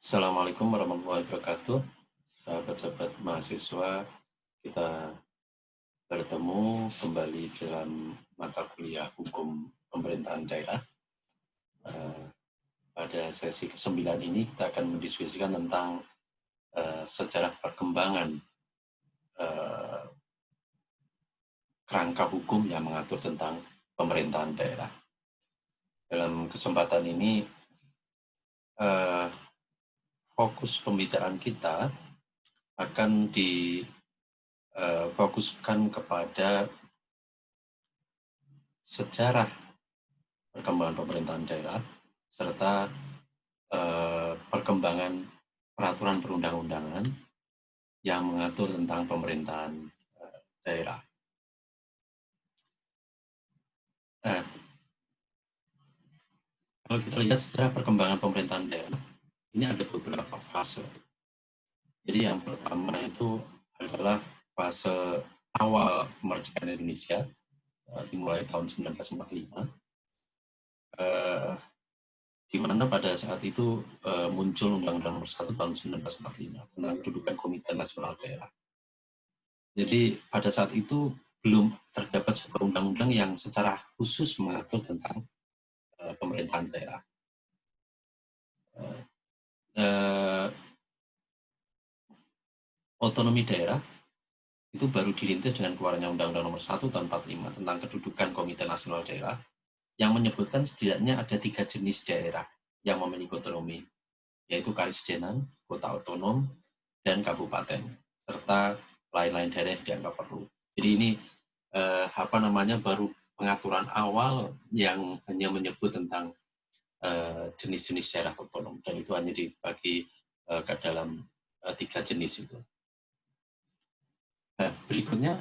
Assalamualaikum warahmatullahi wabarakatuh. Sahabat-sahabat mahasiswa, kita bertemu kembali dalam mata kuliah hukum pemerintahan daerah. Pada sesi ke-9 ini kita akan mendiskusikan tentang sejarah perkembangan kerangka hukum yang mengatur tentang pemerintahan daerah. Dalam kesempatan ini, fokus pembicaraan kita akan difokuskan kepada sejarah perkembangan pemerintahan daerah serta perkembangan peraturan perundang-undangan yang mengatur tentang pemerintahan daerah. Kalau kita lihat sejarah perkembangan pemerintahan daerah, ini ada beberapa fase. Jadi yang pertama itu adalah fase awal kemerdekaan Indonesia, dimulai tahun 1945, di mana pada saat itu muncul Undang-Undang Nomor 1 tahun 1945 tentang kedudukan Komite Nasional Daerah. Jadi pada saat itu belum terdapat sebuah undang-undang yang secara khusus mengatur tentang pemerintahan daerah. Otonomi daerah itu baru dirintis dengan keluarnya Undang-Undang Nomor 1 tahun 45 tentang kedudukan Komite Nasional Daerah yang menyebutkan setidaknya ada 3 jenis daerah yang memiliki otonomi, yaitu Karisdenan, kota otonom, dan kabupaten, serta lain-lain daerah yang dianggap perlu. Jadi ini baru pengaturan awal yang hanya menyebut tentang jenis-jenis daerah otonom, dan itu hanya dibagi ke dalam 3 jenis itu. Berikutnya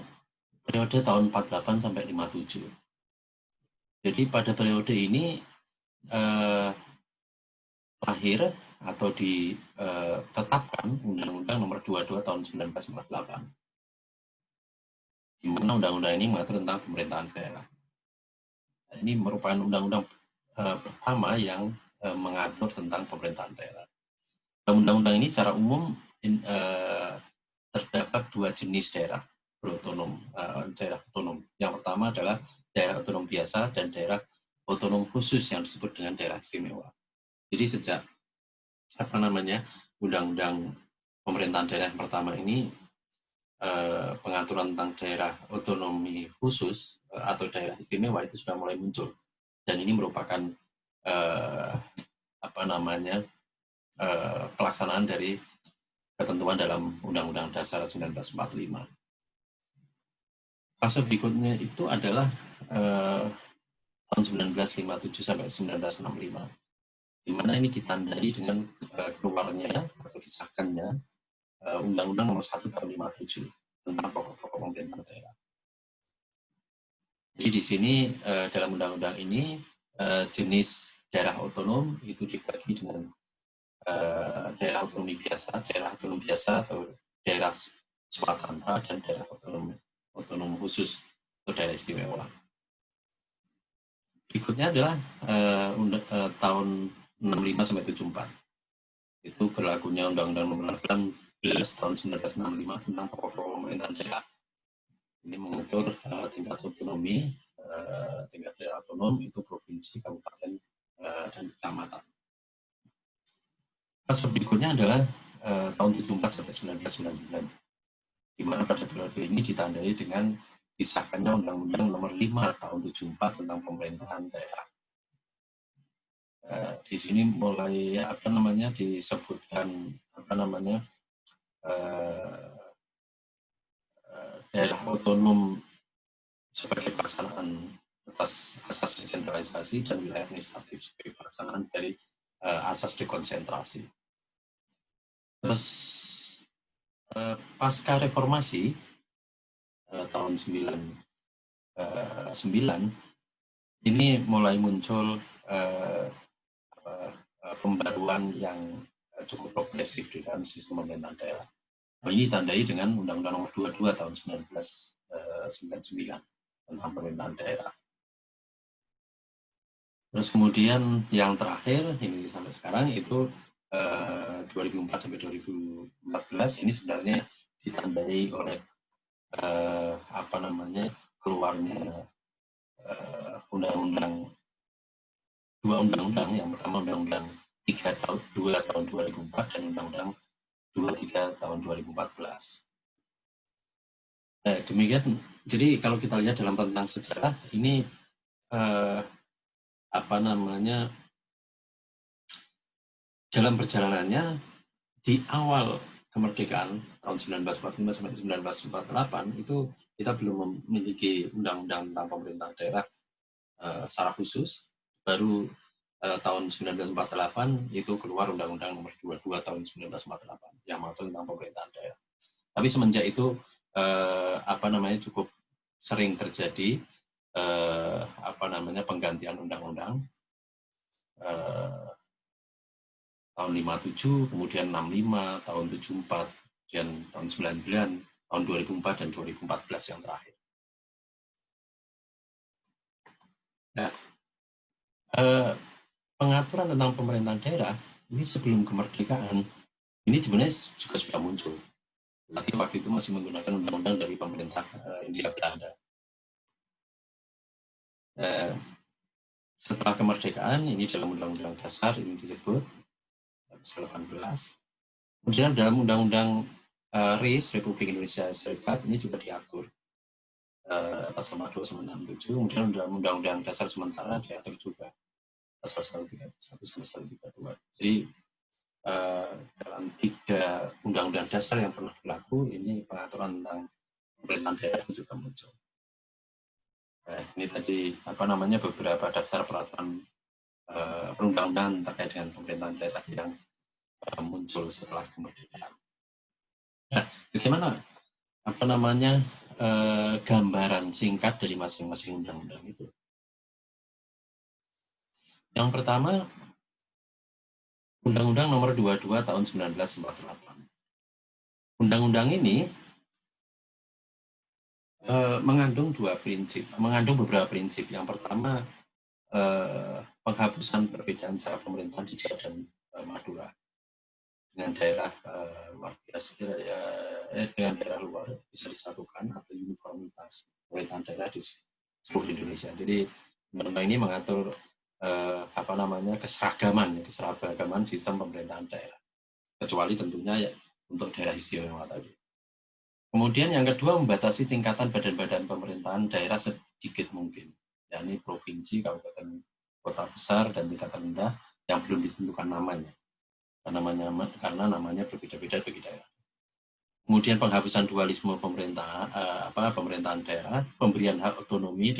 periode tahun 48 sampai 57. Jadi pada periode ini lahir atau ditetapkan Undang-Undang Nomor 22 tahun 1948. Di mana undang-undang ini mengatur tentang pemerintahan daerah. Ini merupakan undang-undang pertama yang mengatur tentang pemerintahan daerah. Dalam undang-undang ini secara umum terdapat 2 jenis daerah berotonom, daerah otonom. Yang pertama adalah daerah otonom biasa dan daerah otonom khusus yang disebut dengan daerah istimewa. Jadi sejak undang-undang pemerintahan daerah yang pertama ini, pengaturan tentang daerah otonomi khusus atau daerah istimewa itu sudah mulai muncul, dan ini merupakan pelaksanaan dari ketentuan dalam Undang-Undang Dasar 1945. Fase berikutnya itu adalah tahun 1957 sampai 1965, di mana ini ditandai dengan keluarnya atau disahkannya Undang-Undang Nomor 1 tahun 57 tentang pokok-pokok pemerintahan daerah. Jadi di sini dalam undang-undang ini jenis daerah otonom itu dibagi dengan daerah otonom biasa atau daerah swatantara, dan daerah otonom khusus atau daerah istimewa. Berikutnya adalah tahun 65 sampai 74. Itu berlakunya Undang-Undang Nomor 16 tahun 1965 tentang pokok-pokok pemerintahan daerah. Ini mengatur tingkat otonomi, tingkat daerah otonom itu provinsi, kabupaten, dan kecamatan. Fase berikutnya adalah tahun 74 sampai 1999, di mana pada periode ini ditandai dengan disahkannya Undang-Undang Nomor 5 tahun 74 tentang pemerintahan daerah. Di sini mulai disebutkan daerah otonom sebagai pelaksanaan atas asas desentralisasi dan wilayah administratif sebagai pelaksanaan dari asas dekonsentrasi. Terus pasca reformasi tahun 99 ini mulai muncul pembaruan yang cukup progresif di dalam sistem pemerintahan daerah. Ini ditandai dengan Undang-Undang Nomor 22 tahun 1999 tentang pemerintahan daerah. Terus kemudian yang terakhir ini sampai sekarang itu 2015 2004 sampai 2014 ini sebenarnya ditandai oleh keluarnya dua undang-undang. Yang pertama Undang-Undang 2 tahun 2004 dan Undang-Undang 23 tahun 2014. Demikian. Jadi kalau kita lihat dalam tentang sejarah ini dalam perjalanannya di awal kemerdekaan tahun 1945 sampai 1948 itu kita belum memiliki undang-undang tentang pemerintahan daerah secara khusus. Baru tahun 1948 itu keluar Undang-Undang Nomor 22 tahun 1948 yang mengatur tentang pemerintahan daerah. Tapi semenjak itu cukup sering terjadi penggantian undang-undang. Tahun 57, kemudian 65, tahun 74, dan tahun 99, tahun 2004 dan 2014 yang terakhir. Nah, pengaturan tentang pemerintahan daerah ini sebelum kemerdekaan ini sebenarnya juga sudah muncul, tapi waktu itu masih menggunakan undang-undang dari pemerintah Hindia Belanda. Setelah kemerdekaan ini dalam Undang-Undang Dasar ini disebut 18. Kemudian dalam Undang-Undang RIS Republik Indonesia Serikat ini juga diatur pasal 167. Kemudian dalam Undang-Undang Dasar sementara diatur juga pasal 131 sampai 132. Jadi dalam 3 Undang-Undang Dasar yang pernah berlaku ini pengaturan tentang pemerintahan daerah juga muncul. Ini tadi beberapa daftar peraturan perundang-undangan terkait dengan pemerintahan daerah yang muncul setelah kemerdekaan. Nah, bagaimana gambaran singkat dari masing-masing undang-undang itu? Yang pertama, Undang-Undang Nomor 22 tahun 1948. Undang-undang ini mengandung beberapa prinsip. Yang pertama, penghapusan perbedaan cara pemerintahan di Jawa dan Madura dengan daerah luar biasa, dengan daerah luar bisa disatukan atau uniformitas pemerintahan daerah di seluruh Indonesia. Jadi undang-undang ini mengatur keseragaman sistem pemerintahan daerah, kecuali tentunya untuk daerah istimewa tadi. Kemudian yang kedua, membatasi tingkatan badan-badan pemerintahan daerah sedikit mungkin, yakni provinsi, kabupaten, kota besar, dan tingkat rendah yang belum ditentukan namanya. Karena namanya berbeda-beda bagi daerah. Kemudian penghapusan dualisme pemerintahan daerah, pemberian hak otonomi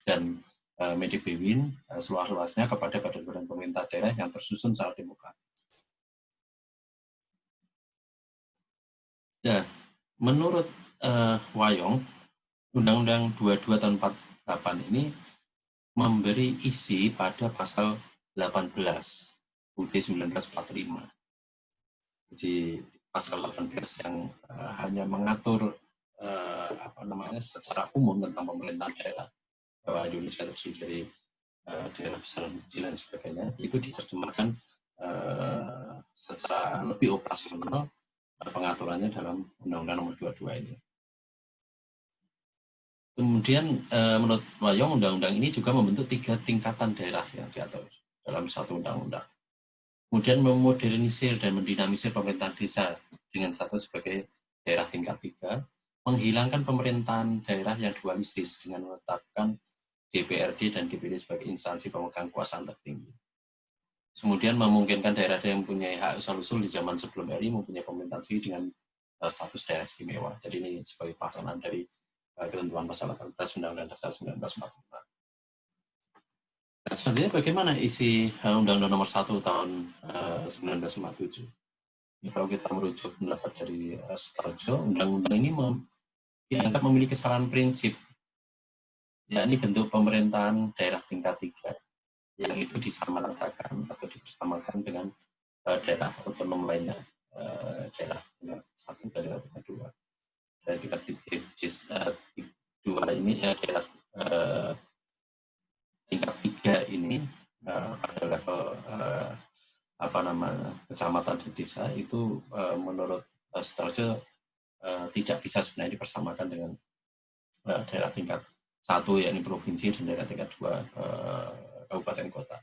dan medebewin seluas-luasnya kepada badan-badan pemerintah daerah yang tersusun secara demokratis. Ya, menurut Wayong, Undang-Undang 22 tahun 48 ini memberi isi pada pasal 18 UUD 1945. Jadi pasal 18 yang hanya mengatur secara umum tentang pemerintahan daerah, bahwa Indonesia terdiri dari daerah besar dan kecil dan sebagainya, itu diterjemahkan secara lebih operasional pengaturannya dalam Undang-Undang Nomor 22 ini. Kemudian menurut Wayong, undang-undang ini juga membentuk 3 tingkatan daerah yang diatur dalam satu undang-undang. Kemudian memodernisir dan mendinamisir pemerintahan desa dengan status sebagai daerah tingkat 3, menghilangkan pemerintahan daerah yang dualistis dengan menetapkan DPRD dan DPD sebagai instansi pemegang kekuasaan tertinggi. Kemudian memungkinkan daerah-daerah yang mempunyai hak asal-usul di zaman sebelum RI mempunyai pemerintahan sendiri dengan status daerah istimewa. Jadi ini sebagai pelaksanaan dari ketentuan pasal 18 Undang-Undang Dasar 1945. Nah, sebenarnya bagaimana isi Undang-Undang Nomor 1 tahun 1947? Kalau kita merujuk pendapat dari Sutarjo, undang-undang ini dianggap memiliki kesalahan prinsip, yakni bentuk pemerintahan daerah tingkat 3, yang itu disamaratakan atau dipersamakan dengan daerah otonom lainnya, daerah tingkat 1 dan daerah tingkat 2. Daerah tingkat 2 ini daerah tingkat 3 ini pada level kecamatan dan desa itu menurut Sutarjo tidak bisa sebenarnya dipersamakan dengan daerah tingkat 1 yakni provinsi dan daerah tingkat 2 kabupaten kota.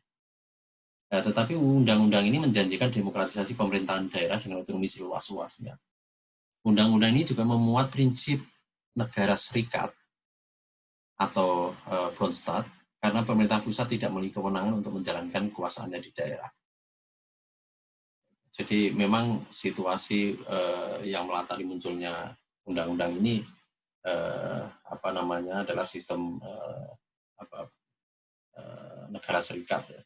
Tetapi undang-undang ini menjanjikan demokratisasi pemerintahan daerah dengan otonomi seluas-luasnya. Undang-undang ini juga memuat prinsip negara serikat atau Bronstadt karena pemerintah pusat tidak memiliki kewenangan untuk menjalankan kekuasaannya di daerah. Jadi memang situasi yang melatari munculnya undang-undang ini adalah sistem negara serikat. Ya.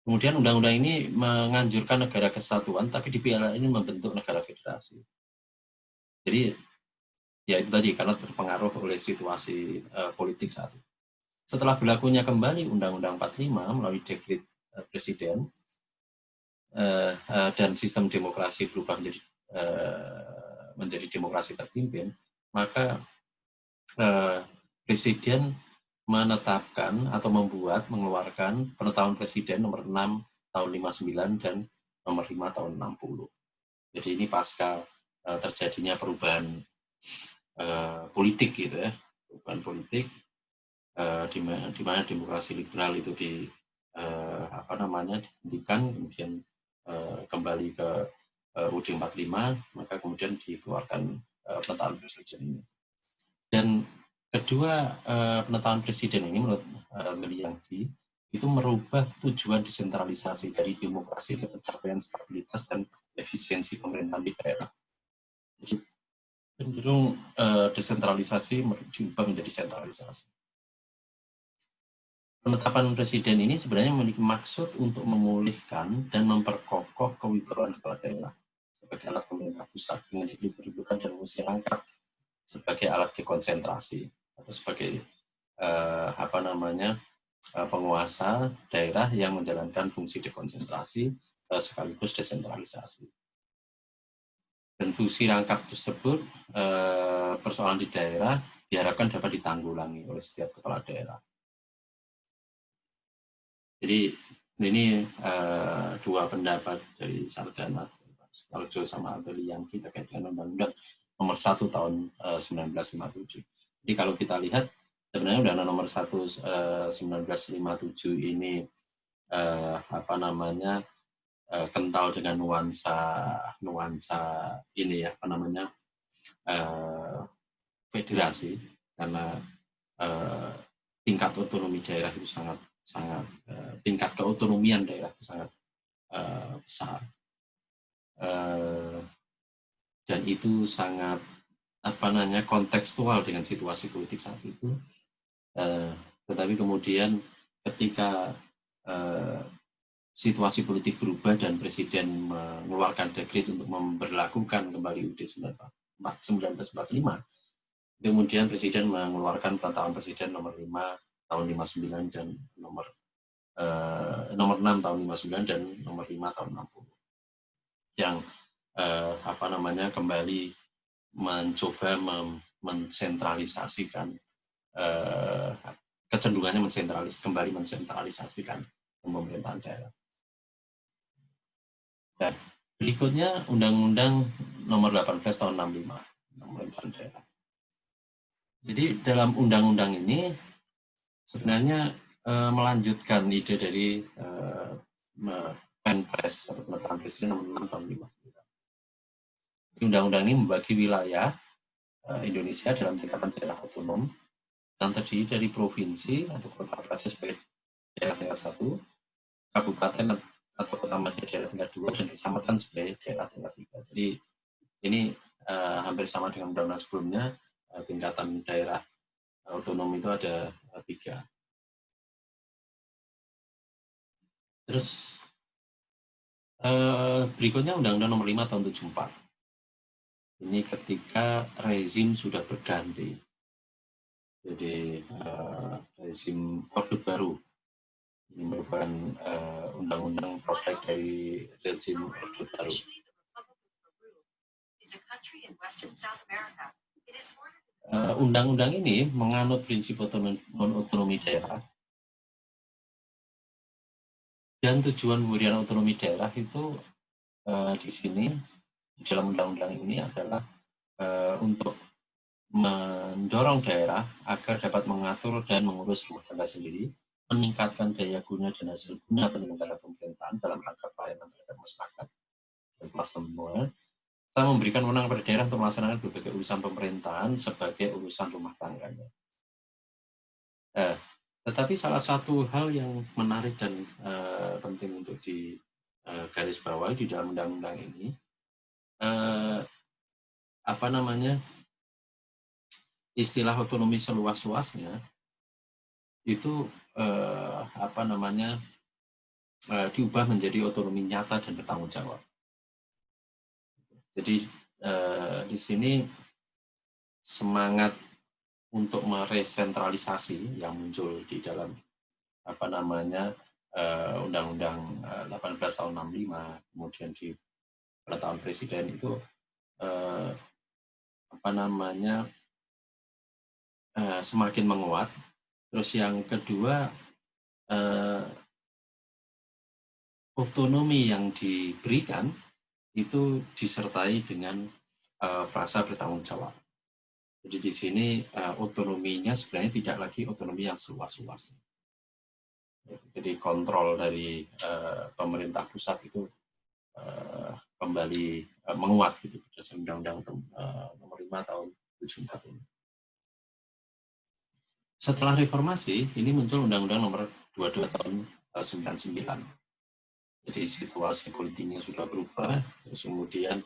Kemudian undang-undang ini menganjurkan negara kesatuan, tapi di PLN ini membentuk negara federasi. Jadi ya itu tadi karena terpengaruh oleh situasi politik saat itu. Setelah berlakunya kembali Undang-Undang 45 melalui dekret Presiden dan sistem demokrasi berubah menjadi demokrasi terpimpin, maka Presiden menetapkan atau mengeluarkan penetapan Presiden nomor 6 tahun 59 dan nomor 5 tahun 60. Jadi ini pasca terjadinya perubahan politik gitu ya, perubahan politik di mana demokrasi liberal itu dihentikan, kemudian kembali ke UUD 45, maka kemudian dikeluarkan penetapan Presiden ini. Dan kedua penetapan Presiden ini menurut Meliangdi itu merubah tujuan desentralisasi dari demokrasi ke pencapaian stabilitas dan efisiensi pemerintahan di daerah. Jadi cenderung desentralisasi diubah menjadi sentralisasi. Penetapan Presiden ini sebenarnya memiliki maksud untuk memulihkan dan memperkokoh kewibawaan kepala daerah sebagai alat pemerintah pusat dengan diberi kedudukan dan fungsi rangkap sebagai alat dekonsentrasi atau sebagai penguasa daerah yang menjalankan fungsi dekonsentrasi sekaligus desentralisasi. Dan fungsi rangkap tersebut persoalan di daerah diharapkan dapat ditanggulangi oleh setiap kepala daerah. Jadi ini dua pendapat dari sarjana Sutarjo sama Anteli yang kita kaitkan Undang-Undang nomor 1 tahun 1957. Jadi kalau kita lihat sebenarnya Undang-Undang nomor 1 1957 ini kental dengan nuansa ini federasi karena tingkat otonomi daerah itu sangat tingkat keotonomian daerah itu sangat besar dan itu sangat kontekstual dengan situasi politik saat itu. Tetapi kemudian ketika situasi politik berubah dan Presiden mengeluarkan dekret untuk memberlakukan kembali UUD 1945, kemudian Presiden mengeluarkan penetapan Presiden nomor 5 tahun 59 dan nomor 6 tahun 59 dan nomor 5 tahun 60 yang kembali mencoba mensentralisasikan kecenderungannya kembali mensentralisasikan pemerintahan daerah. Dan berikutnya Undang-Undang nomor 18 tahun 65 pemerintahan daerah. Jadi dalam undang-undang ini sebenarnya melanjutkan ide dari Penpres atau penetapan Presiden nomor 6 tahun 59. Undang-undang ini membagi wilayah Indonesia dalam tingkatan daerah otonom yang terdiri dari provinsi atau kota raja sebagai daerah tingkat 1, kabupaten atau kota madya daerah tingkat 2, dan kecamatan sebagai daerah tingkat 3. Jadi ini hampir sama dengan undang-undang sebelumnya, tingkatan daerah otonom itu ada 3. Terus berikutnya Undang-Undang nomor 5 tahun 74. Ini ketika rezim sudah berganti. Jadi rezim Orde Baru. Ini merupakan undang-undang produk dari rezim Orde Baru. Undang-undang ini menganut prinsip otonomi daerah Dan tujuan pemberian otonomi daerah itu di sini di dalam undang-undang ini adalah untuk mendorong daerah agar dapat mengatur dan mengurus rumah tangga sendiri, meningkatkan daya guna dan hasil guna penyelenggara pemerintahan dalam rangka pelayanan terhadap masyarakat dan kelas menengah, serta memberikan wewenang pada daerah untuk melaksanakan berbagai urusan pemerintahan sebagai urusan rumah tangganya. Tetapi salah satu hal yang menarik dan penting untuk di garis bawahi di dalam undang-undang ini, istilah otonomi seluas-luasnya itu diubah menjadi otonomi nyata dan bertanggung jawab. Jadi di sini semangat untuk meresentralisasi yang muncul di dalam Undang-Undang 18 tahun 65, kemudian di penetapan presiden itu semakin menguat. Terus yang kedua, otonomi yang diberikan itu disertai dengan frasa bertanggung jawab. Jadi di sini otonominya sebenarnya tidak lagi otonomi yang seluas-luas. Jadi kontrol dari pemerintah pusat itu kembali menguat gitu berdasarkan Undang-Undang nomor 5 tahun 74 ini. Setelah reformasi, ini muncul Undang-Undang nomor 22 tahun 99. Jadi situasi politiknya sudah berubah, terus kemudian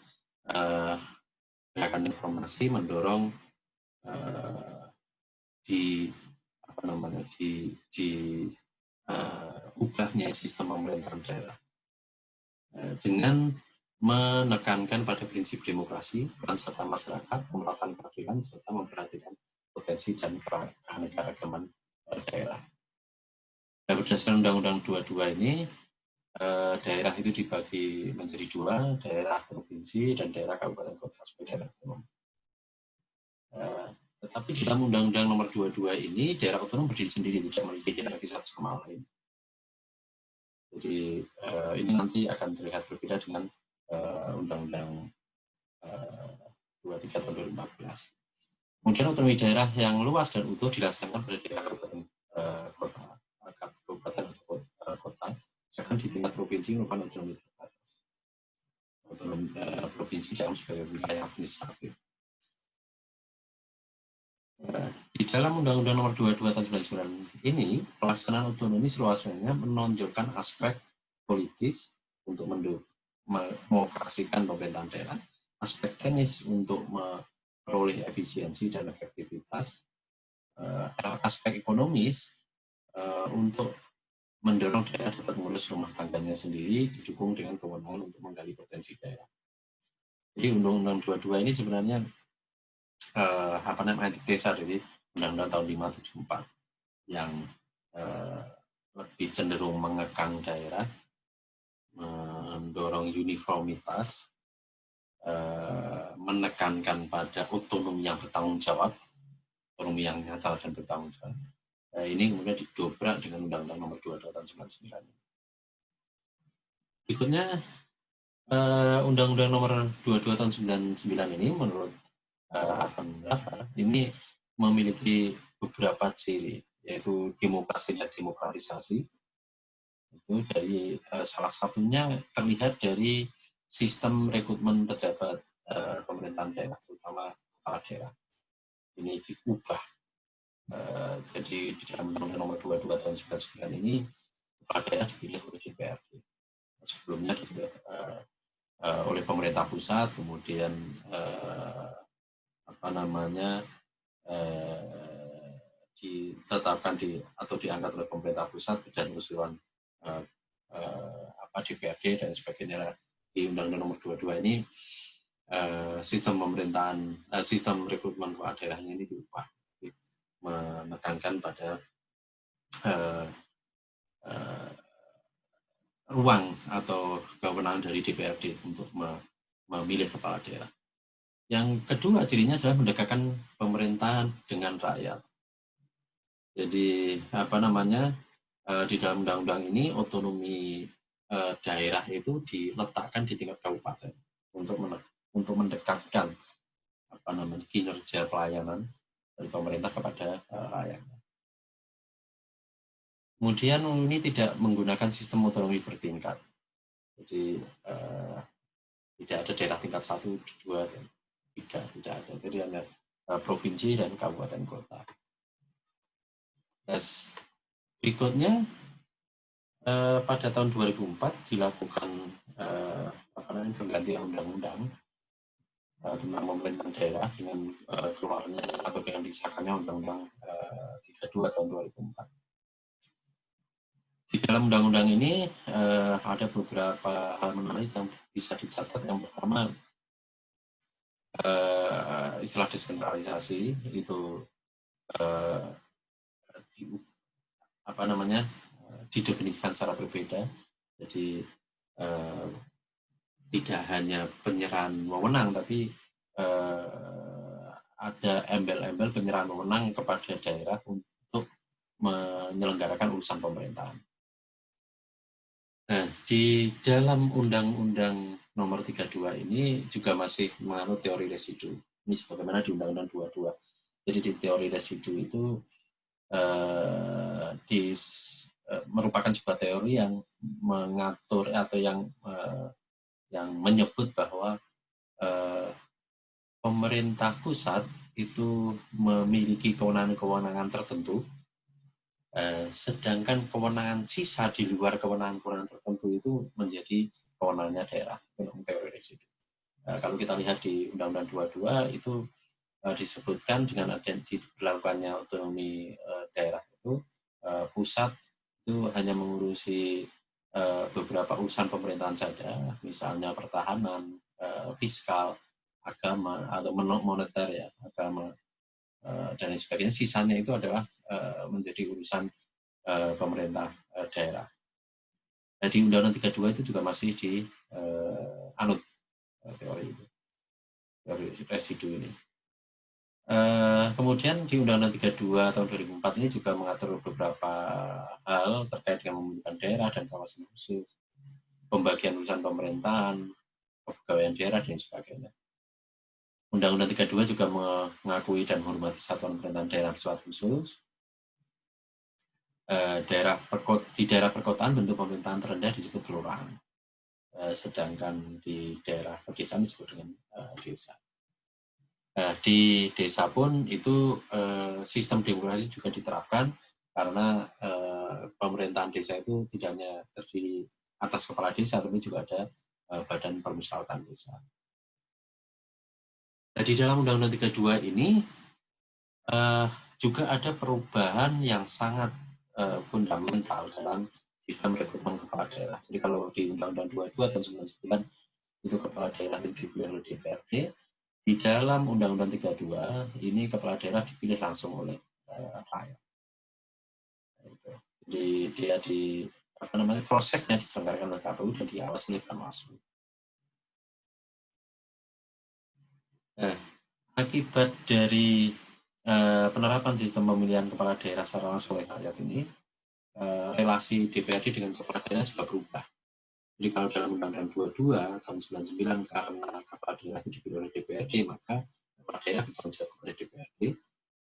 gerakan reformasi mendorong ubahnya sistem pemerintahan daerah dengan menekankan pada prinsip demokrasi, peran serta masyarakat, pemerataan keadilan, serta memperhatikan potensi dan keanekaragaman daerah. Dan berdasarkan Undang-Undang 22 ini, daerah itu dibagi menjadi dua, daerah provinsi dan daerah kabupaten kota sebagai daerah otonom. Tetapi di dalam Undang-Undang nomor 22 ini, daerah otonom berdiri sendiri, tidak memiliki hierarki satu sama lain. Jadi ini nanti akan terlihat berbeda dengan Undang-Undang 23 tahun 2014. Kemudian otonomi daerah yang luas dan utuh dilaksanakan pada daerah kabupaten kota, akan di tingkat provinsi merupakan otonomi terbatas. Otonomi provinsi dalam sebagai wilayah administratif. Di dalam Undang-Undang nomor 22 tahun 99 ini, pelaksanaan otonomi seluas-luasnya menonjolkan aspek politis untuk mengoperasikan pemerintahan daerah, aspek teknis untuk memperoleh efisiensi dan efektivitas, aspek ekonomis untuk mendorong daerah dapat mengurus rumah tangganya sendiri, didukung dengan kewenangan untuk menggali potensi daerah. Jadi Undang-Undang 22 ini sebenarnya antitesa dari Undang-Undang tahun 574 yang lebih cenderung mengekang daerah, mendorong uniformitas, menekankan pada otonomi yang bertanggung jawab, otonomi yang nyata dan bertanggung jawab. Ini kemudian didobrak dengan Undang-Undang nomor 22 tahun 99. Berikutnya Undang-Undang nomor 22 tahun 99 ini menurut ini memiliki beberapa ciri, yaitu demokrasi dan demokratisasi. Itu dari salah satunya terlihat dari sistem rekrutmen pejabat pemerintahan daerah, terutama kepala daerah. Ini diubah. Jadi di dalam Undang-Undang nomor 22 tahun 99 ini kepala daerah dipilih oleh DPRD. Sebelumnya dipilih oleh pemerintah pusat, kemudian ditetapkan atau diangkat oleh pemerintah pusat dan usulan DPRD dan sebagainya. Di Undang-Undang nomor 22 ini sistem pemerintahan, sistem rekrutmen kepala daerahnya ini diubah, menekankan pada ruang atau kewenangan dari DPRD untuk memilih kepala daerah. Yang kedua cirinya adalah mendekatkan pemerintahan dengan rakyat. Jadi di dalam undang-undang ini otonomi daerah itu diletakkan di tingkat kabupaten untuk mendekatkan kinerja pelayanan dari pemerintah kepada rakyat. Kemudian ini tidak menggunakan sistem otonomi bertingkat. Jadi tidak ada daerah tingkat 1, 2, dan 3, tidak ada. Jadi hanya provinsi dan kabupaten kota. Yes. Berikutnya pada tahun 2004 dilakukan penggantian undang-undang tentang pemerintahan daerah dengan keluarnya atau dengan disahkannya Undang-Undang 32 tahun 2004. Di dalam undang-undang ini ada beberapa hal menarik yang bisa dicatat. Yang pertama, istilah desentralisasi itu didefinisikan secara berbeda. Jadi tidak hanya penyerahan wewenang, tapi ada embel-embel penyerahan wewenang kepada daerah untuk menyelenggarakan urusan pemerintahan. Nah, di dalam Undang-Undang Nomor 32 ini juga masih menganut teori residu. Ini sebagaimana di Undang-Undang 22. Jadi di teori residu itu merupakan sebuah teori yang mengatur atau yang menyebut bahwa pemerintah pusat itu memiliki kewenangan-kewenangan tertentu, sedangkan kewenangan sisa di luar kewenangan-kewenangan tertentu itu menjadi kewenangannya daerah. Teori residu. Kalau kita lihat di Undang-Undang 22 itu disebutkan dengan diberlakukannya otonomi daerah itu, pusat itu hanya mengurusi beberapa urusan pemerintahan saja, misalnya pertahanan, fiskal, agama atau moneter ya, agama dan lain sebagainya. Sisanya itu adalah menjadi urusan pemerintah daerah. Nah, di Undang-Undang 32 itu juga masih anut teori residu ini. Kemudian di Undang-Undang 32 tahun 2004 ini juga mengatur beberapa hal terkait dengan pembentukan daerah dan kawasan khusus, pembagian urusan pemerintahan, kepegawaian daerah, dan sebagainya. Undang-Undang 32 juga mengakui dan menghormati satuan pemerintahan daerah bersifat khusus. Di daerah perkotaan bentuk pemerintahan terendah disebut kelurahan, sedangkan di daerah pedesaan disebut dengan desa. Di desa pun itu sistem demokrasi juga diterapkan karena pemerintahan desa itu tidak hanya terdiri atas kepala desa, tapi juga ada badan permusyawaratan desa. Nah, di dalam Undang-Undang 32 ini juga ada perubahan yang sangat fundamental dalam sistem rekrutmen kepala daerah. Jadi kalau di Undang-Undang 22 tahun 99 itu kepala daerah dipilih oleh DPRD. Di dalam Undang-Undang 32 ini kepala daerah dipilih langsung oleh rakyat. Jadi dia prosesnya diselenggarakan oleh KPU dan diawasi oleh Bawaslu. Nah, akibat dari penerapan sistem pemilihan kepala daerah secara langsung oleh rakyat ini, relasi DPRD dengan kepala daerah juga berubah. Jadi kalau dalam Undang-Undang 22 tahun 99 karena kepala daerah itu dipilih oleh DPRD, maka kepala daerah bertanggung jawab kepada DPRD.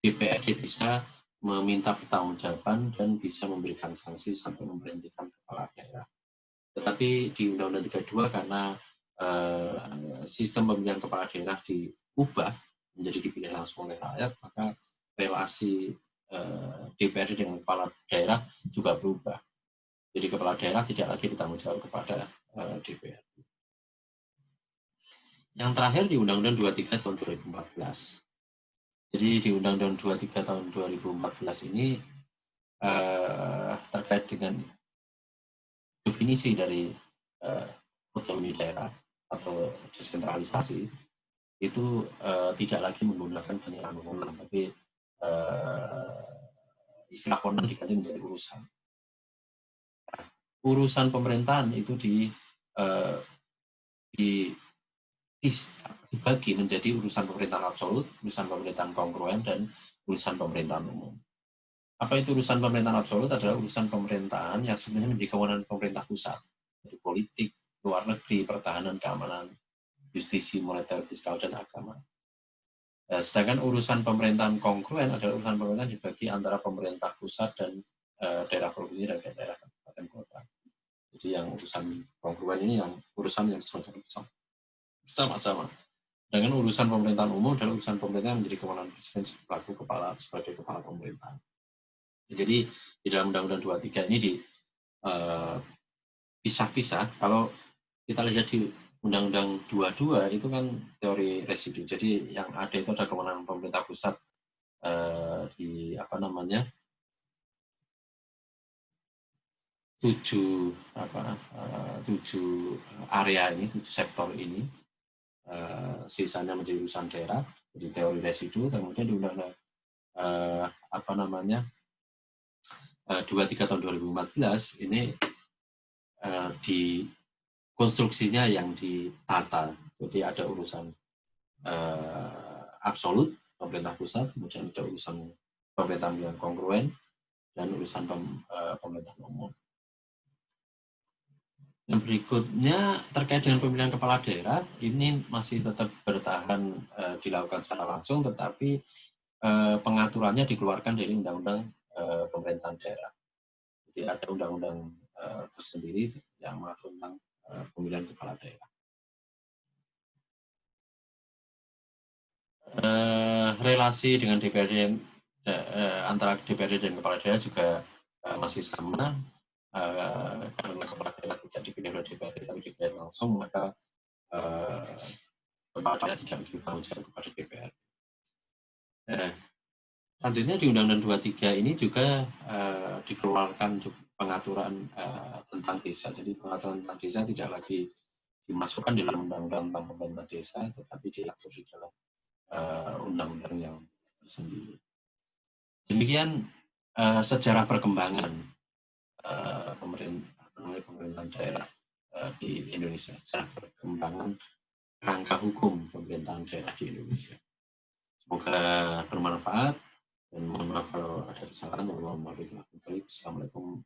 DPRD bisa meminta pertanggungjawaban dan bisa memberikan sanksi sampai memberhentikan kepala daerah. Tetapi di Undang-Undang 32 karena sistem pemilihan kepala daerah diubah menjadi dipilih langsung oleh rakyat, maka relasi DPRD dengan kepala daerah juga berubah. Jadi kepala daerah tidak lagi bertanggung jawab kepada DPRD. Yang terakhir di Undang-Undang 23 tahun 2014. Jadi di Undang-Undang 23 tahun 2014 ini terkait dengan definisi dari otonomi daerah atau desentralisasi itu tidak lagi menggunakan penyerahan wewenang, tapi istilah wewenang diganti menjadi urusan. Urusan pemerintahan itu dibagi menjadi urusan pemerintahan absolut, urusan pemerintahan kongruen, dan urusan pemerintahan umum. Apa itu urusan pemerintahan absolut? Adalah urusan pemerintahan yang sebenarnya menjadi kewenangan pemerintah pusat, dari politik, luar negeri, pertahanan, keamanan, justisi, moneter, fiskal, dan agama. Sedangkan urusan pemerintahan kongruen adalah urusan pemerintahan dibagi antara pemerintah pusat dan daerah provinsi dan daerah kabupaten kota. Jadi yang urusan kongruen ini yang urusan yang sama-sama. Dengan urusan pemerintahan umum adalah urusan pemerintah yang menjadi kewenangan presiden sebagai kepala pemerintahan. Jadi di dalam Undang-Undang 23 ini dipisah-pisah. Kalau kita lihat di Undang-Undang 22 itu kan teori residu. Jadi yang ada itu ada kewenangan pemerintah pusat di apa namanya 7 area ini, 7 sektor ini. Sisanya menjadi urusan daerah, jadi teori residu. Kemudian di Undang-Undang 23 tahun 2014 ini di konstruksinya yang ditata. Jadi ada urusan absolut pemerintah pusat, kemudian ada urusan pemerintahan yang kongruen, dan urusan pemerintah umum. Yang berikutnya terkait dengan pemilihan kepala daerah, ini masih tetap bertahan dilakukan secara langsung, tetapi pengaturannya dikeluarkan dari Undang-Undang Pemerintahan Daerah. Jadi ada undang-undang tersendiri yang mengatur tentang pemilihan kepala daerah. Relasi dengan DPRD antara DPRD dan kepala daerah juga masih sama. Karena kepala daerah tidak dipilih oleh DPRD tapi dipilih langsung, maka kepala daerah tidak bertanggung jawab kepada DPR. Selanjutnya di Undang-Undang 23 ini juga dikeluarkan pengaturan tentang desa. Jadi pengaturan tentang desa tidak lagi dimasukkan di dalam Undang-Undang tentang pemerintah desa, tetapi diatur di dalam undang-undang yang tersendiri. Demikian sejarah perkembangan pemerintahan daerah di Indonesia, sejarah perkembangan rangka hukum pemerintahan daerah di Indonesia. Semoga bermanfaat, dan mohon maaf kalau ada kesalahan. Assalamualaikum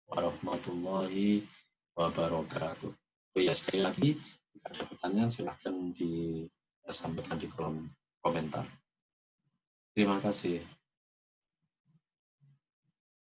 warahmatullahi wabarakatuh. Oh ya, sekali lagi, jika ada pertanyaan silahkan disampaikan di kolom komentar. Terima kasih.